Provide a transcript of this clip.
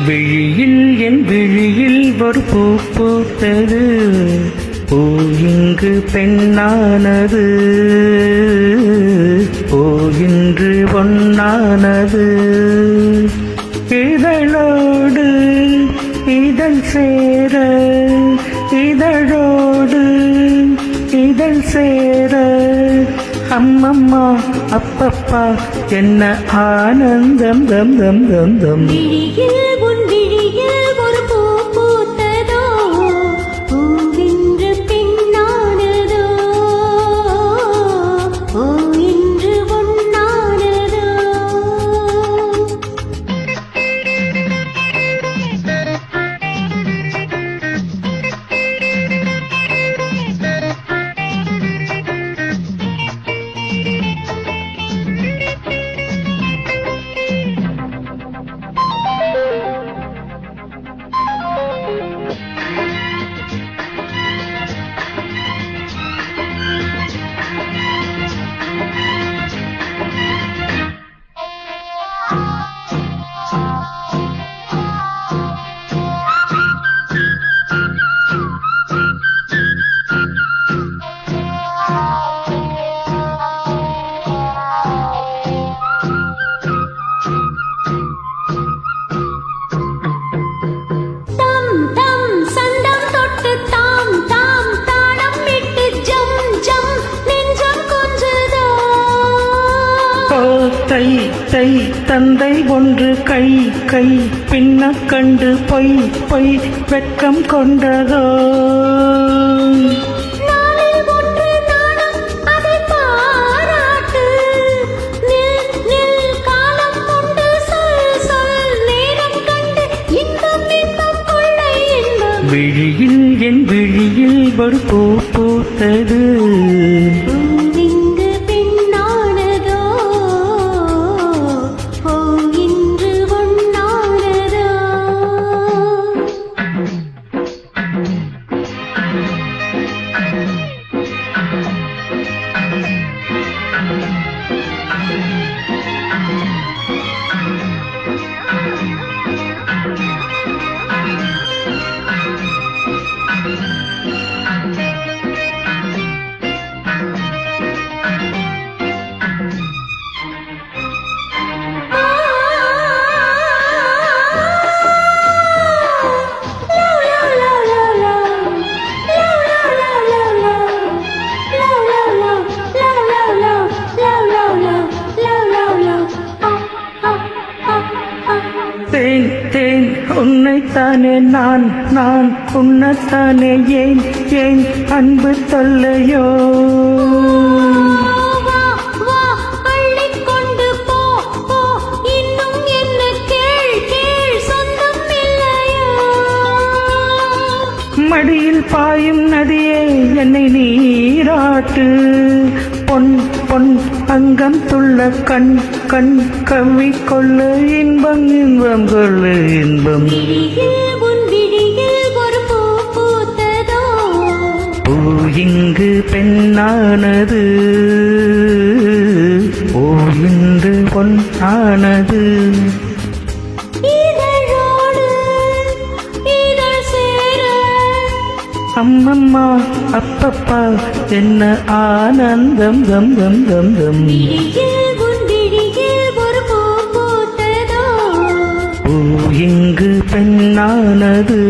விழியில் என் விழியில் ஒரு பூ பூத்தது, பூ இங்கு பெண்ணானது, பூ இன்று பொன்னானது. இதழோடு இதழ் சேர, இதழோடு இதழ் சேர, அம்மம்மா அப்பப்பா என்ன ஆனந்தம் தம் தம் தம் தம். விழியில் உன் விழியில் ஒரு பூ பூத்ததோ, பூவின்று பெண்ணானதோ, பூ இன்று பொன்னானதோ. தை தை தந்தை ஒன்று கை கை பின்ன கண்டு பொய் பொய் வெட்கம் கொண்டதோ. விழியில் என் விழியில் ஒரு பூ பூத்தது, தேன் தேன் உன்னைத்தானே நான் நான் உன்னைத்தானே ஏன் ஏன் அன்பு தொல்லையோ. மடியில் பாயும் நதியே என்னை நீராட்டு, பொன் பொன் அங்கம் துள்ள கண் கண் கவி கொள்ள இன்பம் இன்பம் கொள்ள இன்பம். பூ இங்கு பெண்ணானது, பூ இன்று பொன்னானது. அம்மம்மா அப்பப்பா என்ன ஆனந்தம் தம் தம் தம் தம். பூ இங்கு பெண்ணானது.